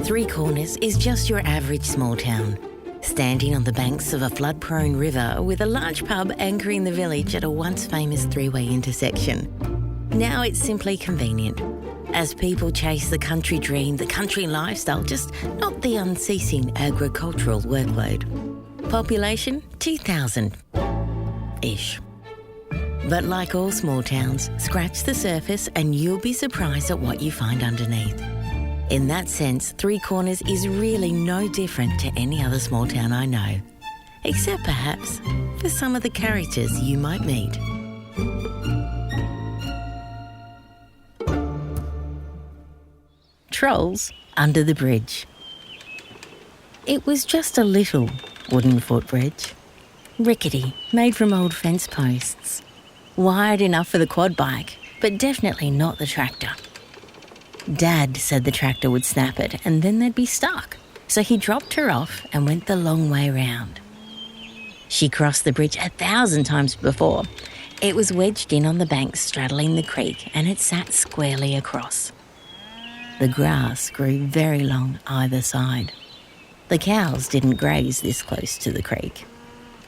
Three Corners is just your average small town, standing on the banks of a flood-prone river with a large pub anchoring the village at a once famous three-way intersection. Now it's simply convenient, as people chase the country dream, the country lifestyle, just not the unceasing agricultural workload. Population 2,000-ish. But like all small towns, scratch the surface and you'll be surprised at what you find underneath. In that sense, Three Corners is really no different to any other small town I know, except perhaps for some of the characters you might meet. Trolls under the bridge. It was just a little wooden footbridge, rickety, made from old fence posts, wide enough for the quad bike, but definitely not the tractor. Dad said the tractor would snap it and then they'd be stuck, so he dropped her off and went the long way round. She crossed the bridge 1,000 times before. It was wedged in on the bank straddling the creek and it sat squarely across. The grass grew very long either side. The cows didn't graze this close to the creek.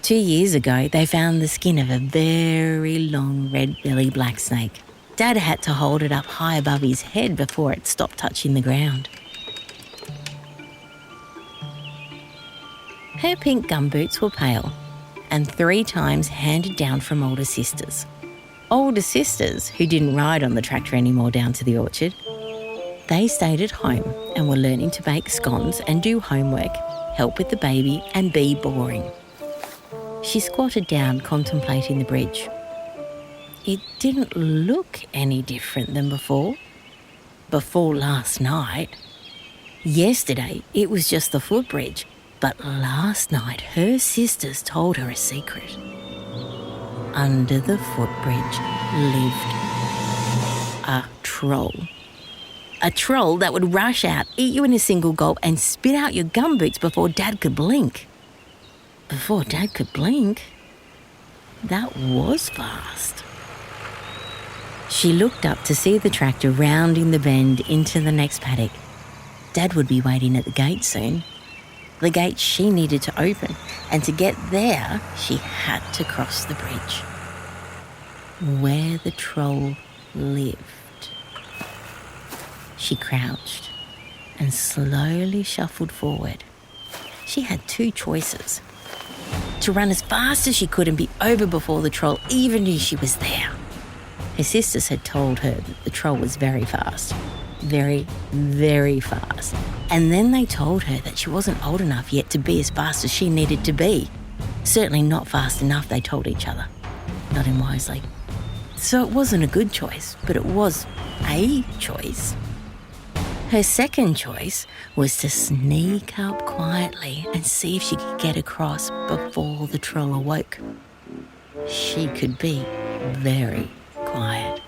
2 years ago, they found the skin of a very long red-bellied black snake. Dad had to hold it up high above his head before it stopped touching the ground. Her pink gumboots were pale and 3 times handed down from older sisters. Older sisters who didn't ride on the tractor anymore down to the orchard. They stayed at home and were learning to bake scones and do homework, help with the baby and be boring. She squatted down contemplating the bridge. It didn't look any different than before last night. Yesterday, it was just the footbridge, but last night her sisters told her a secret. Under the footbridge lived a troll. A troll that would rush out, eat you in a single gulp and spit out your gumboots before Dad could blink. Before Dad could blink? That was fast. She looked up to see the tractor rounding the bend into the next paddock. Dad would be waiting at the gate soon. The gate she needed to open, and to get there, she had to cross the bridge. Where the troll lived. She crouched and slowly shuffled forward. She had 2 choices. To run as fast as she could and be over before the troll even knew she was there. Her sisters had told her that the troll was very fast. Very, very fast. And then they told her that she wasn't old enough yet to be as fast as she needed to be. Certainly not fast enough, they told each other. Nodding wisely. So it wasn't a good choice, but it was a choice. Her second choice was to sneak up quietly and see if she could get across before the troll awoke. She could be very quiet.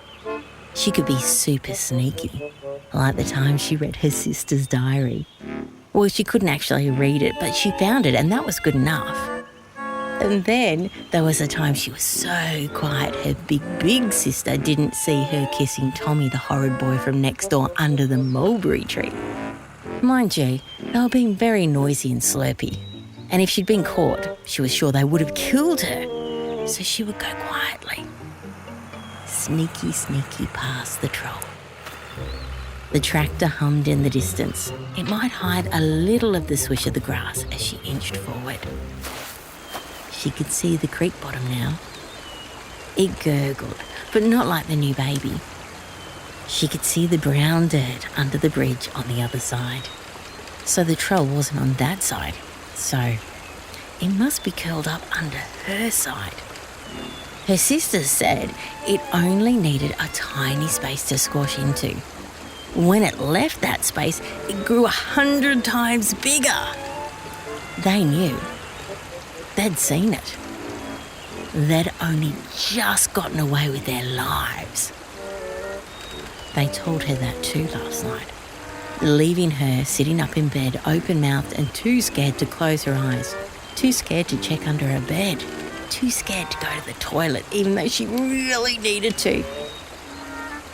She could be super sneaky, like the time she read her sister's diary. Well, she couldn't actually read it, but she found it and that was good enough. And then there was a time she was so quiet her big sister didn't see her kissing Tommy, the horrid boy from next door under the mulberry tree. Mind you, they were being very noisy and slurpy. And if she'd been caught, she was sure they would have killed her. So she would go quietly. Sneaky past the troll. The tractor hummed in the distance. It might hide a little of the swish of the grass as she inched forward. She could see the creek bottom now. It gurgled, but not like the new baby. She could see the brown dirt under the bridge on the other side. So the troll wasn't on that side. So it must be curled up under her side. Her sisters said it only needed a tiny space to squash into. When it left that space, it grew 100 times bigger. They knew. They'd seen it. They'd only just gotten away with their lives. They told her that too last night, leaving her sitting up in bed, open-mouthed and too scared to close her eyes, too scared to check under her bed, too scared to go to the toilet, even though she really needed to.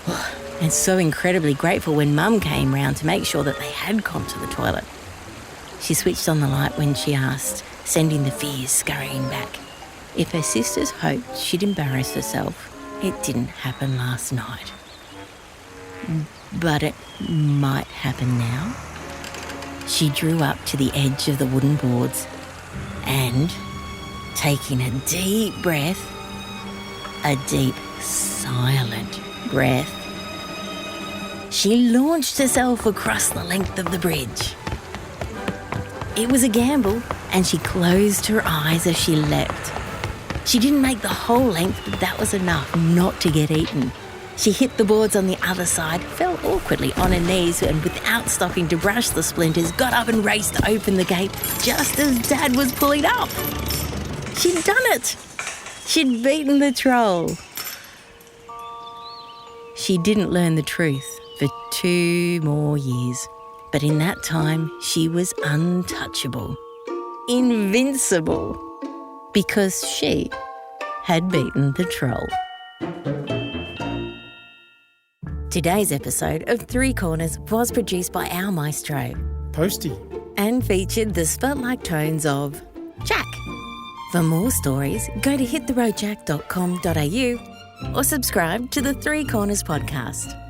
And so incredibly grateful when Mum came round to make sure that they had gone to the toilet. She switched on the light when she asked, sending the fears scurrying back. If her sisters hoped she'd embarrass herself, it didn't happen last night. But it might happen now. She drew up to the edge of the wooden boards and, taking a deep breath, a deep, silent breath, she launched herself across the length of the bridge. It was a gamble, and she closed her eyes as she leapt. She didn't make the whole length, but that was enough not to get eaten. She hit the boards on the other side, fell awkwardly on her knees, and without stopping to brush the splinters, got up and raced to open the gate just as Dad was pulling up. She'd done it. She'd beaten the troll. She didn't learn the truth for 2 more years, but in that time she was untouchable, invincible, because she had beaten the troll. Today's episode of Three Corners was produced by our maestro, Posty, and featured the spotlight tones of Jack. For more stories, go to hittheroadjack.com.au or subscribe to the Three Corners podcast.